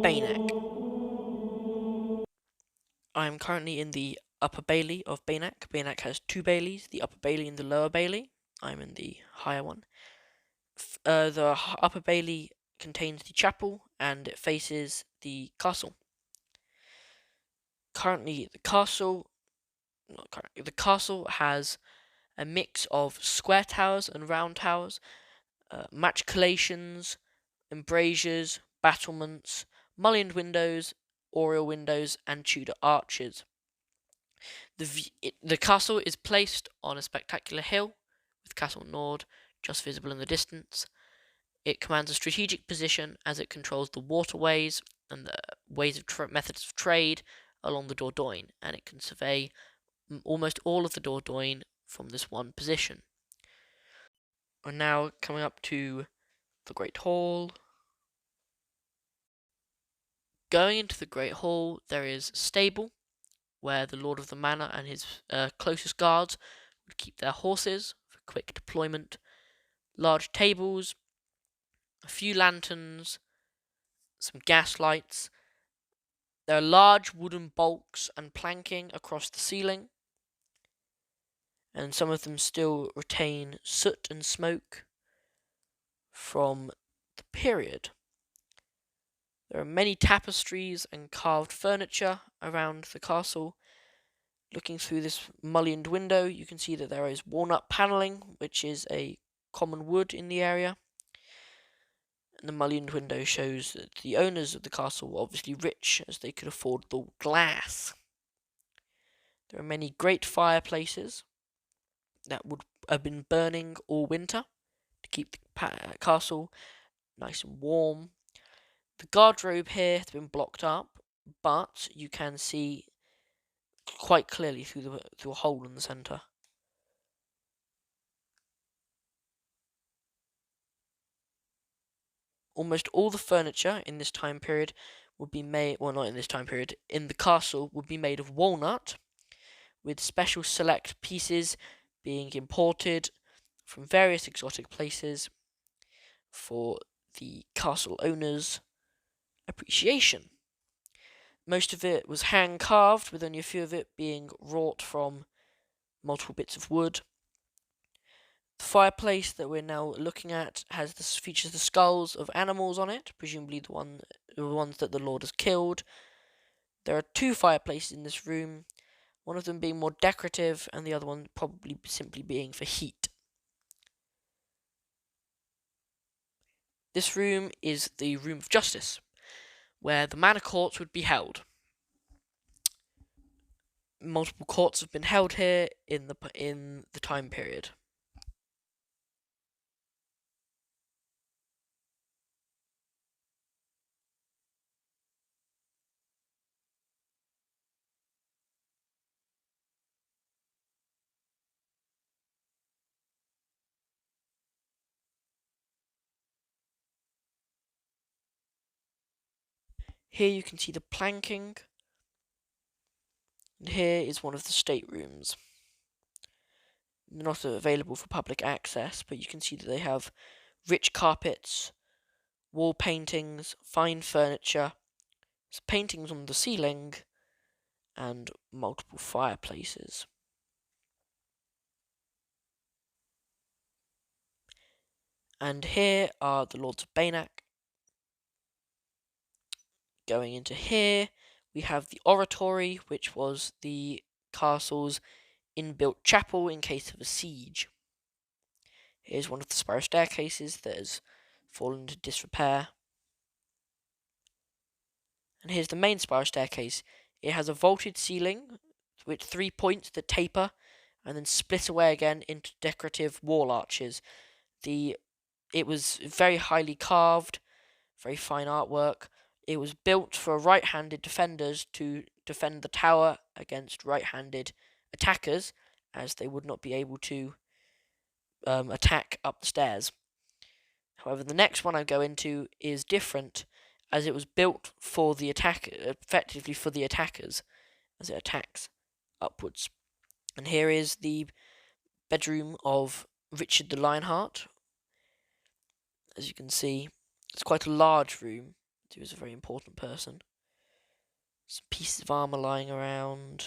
Beynac. I am currently in the Upper Bailey of Beynac. Beynac has two Baileys, the Upper Bailey and the Lower Bailey. I'm in the higher one. The Upper Bailey contains the chapel and it faces the castle. Currently, the castle has a mix of square towers and round towers, machicolations, embrasures, battlements, mullioned windows, oriel windows, and Tudor arches. The castle is placed on a spectacular hill, with Castle Nord just visible in the distance. It commands a strategic position as it controls the waterways and the methods of trade along the Dordogne, and it can survey almost all of the Dordogne from this one position. We're now coming up to the Great Hall. Going into the Great Hall, there is a stable where the Lord of the Manor and his closest guards would keep their horses for quick deployment, large tables, a few lanterns, some gas lights. There are large wooden bulks and planking across the ceiling, and some of them still retain soot and smoke from the period. There are many tapestries and carved furniture around the castle. Looking through this mullioned window, you can see that there is walnut panelling, which is a common wood in the area. And the mullioned window shows that the owners of the castle were obviously rich, as they could afford the glass. There are many great fireplaces that would have been burning all winter to keep the castle nice and warm. The guardrobe here has been blocked up, but you can see quite clearly through a hole in the centre. Almost all the furniture in this time period would be made, well, not in this time period, in the castle would be made of walnut, with special select pieces being imported from various exotic places for the castle owners' appreciation. Most of it was hand carved, with only a few of it being wrought from multiple bits of wood. The fireplace that we're now looking at features the skulls of animals on it, presumably the ones that the Lord has killed. There are two fireplaces in this room, one of them being more decorative and the other one probably simply being for heat. This room is the Room of Justice, where the manor courts would be held. Multiple courts have been held here in the time period. Here you can see the planking, and here is one of the staterooms. Not available for public access, but you can see that they have rich carpets, wall paintings, fine furniture, paintings on the ceiling, and multiple fireplaces. And here are the Lords of Beynac. Going into here, we have the oratory, which was the castle's inbuilt chapel in case of a siege. Here's one of the spiral staircases that has fallen into disrepair. And here's the main spiral staircase. It has a vaulted ceiling with 3 points that taper and then split away again into decorative wall arches. It was very highly carved, very fine artwork. It was built for right-handed defenders to defend the tower against right-handed attackers, as they would not be able to attack up the stairs. However, the next one I go into is different, as it was built for the effectively for the attackers, as it attacks upwards. And here is the bedroom of Richard the Lionheart. As you can see, it's quite a large room, He was a very important person. Some pieces of armour lying around.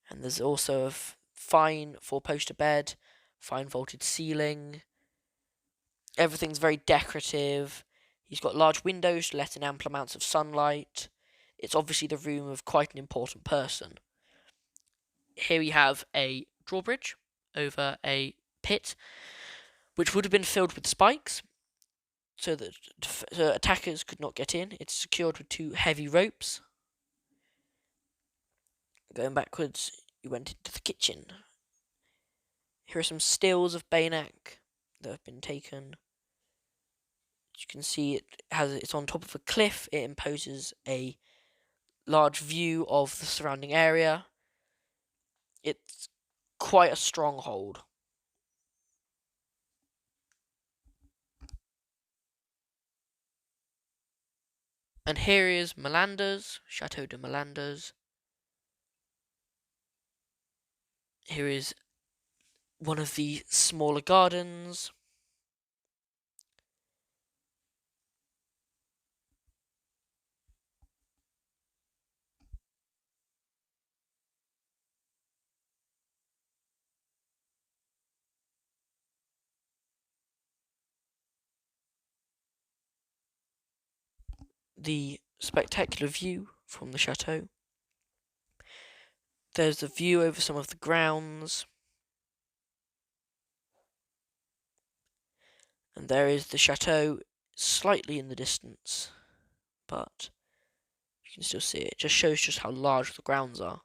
And there's also a fine four-poster bed, fine vaulted ceiling. Everything's very decorative. He's got large windows to let in ample amounts of sunlight. It's obviously the room of quite an important person. Here we have a drawbridge over a pit, which would have been filled with spikes, so that attackers could not get in. It's secured with 2 heavy ropes. Going backwards, you went into the kitchen. Here are some stills of Beynac that have been taken. As you can see, it's on top of a cliff. It imposes a large view of the surrounding area. It's quite a stronghold. And here is Milandes, Chateau de Milandes. Here is one of the smaller gardens. The spectacular view from the chateau. There's a view over some of the grounds. And there is the chateau slightly in the distance, but you can still see it. It just shows just how large the grounds are.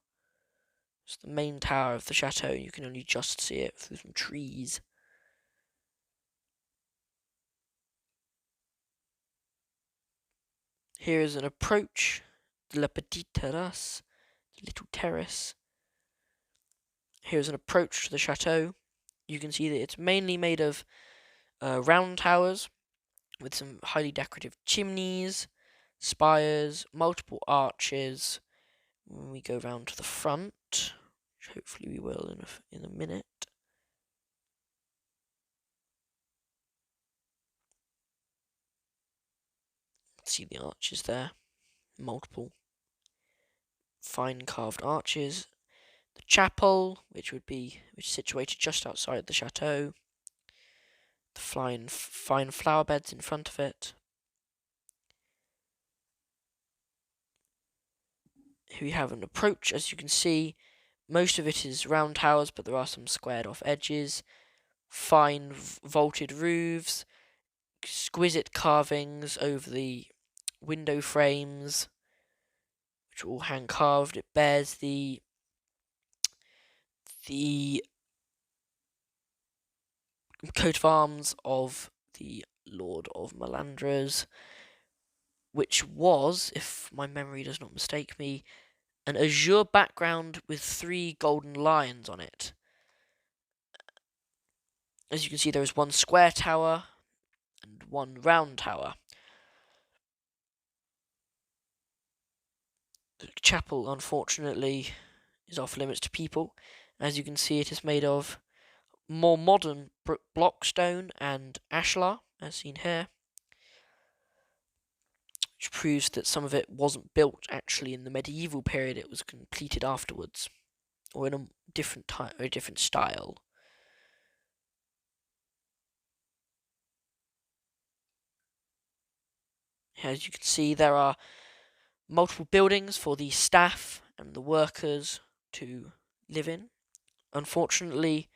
It's the main tower of the chateau. You can only just see it through some trees. Here is an approach, de la petite terrasse, the little terrace. Here's an approach to the chateau. You can see that it's mainly made of round towers with some highly decorative chimneys, spires, multiple arches. When we go round to the front, which hopefully we will in a minute. See the arches there, multiple fine carved arches. The chapel, which is situated just outside the chateau. The fine flower beds in front of it. Here we have an approach. As you can see, most of it is round towers, but there are some squared off edges. Fine vaulted roofs, exquisite carvings over the window frames, which are all hand carved. It bears the coat of arms of the Lord of Milandes, which was, if my memory does not mistake me, an azure background with 3 golden lions on it. As you can see, there is one square tower and one round tower. The chapel, unfortunately, is off limits to people. As you can see, it is made of more modern blockstone and ashlar, as seen here, which proves that some of it wasn't built actually in the medieval period. It was completed afterwards, or in a different time or a different style. As you can see, there are multiple buildings for the staff and the workers to live in. Unfortunately,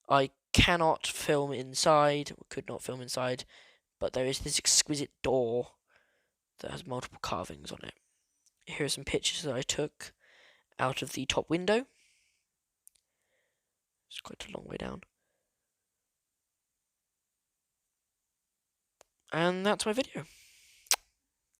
I cannot film inside, or could not film inside, but there is this exquisite door that has multiple carvings on it. Here are some pictures that I took out of the top window. It's quite a long way down. And that's my video.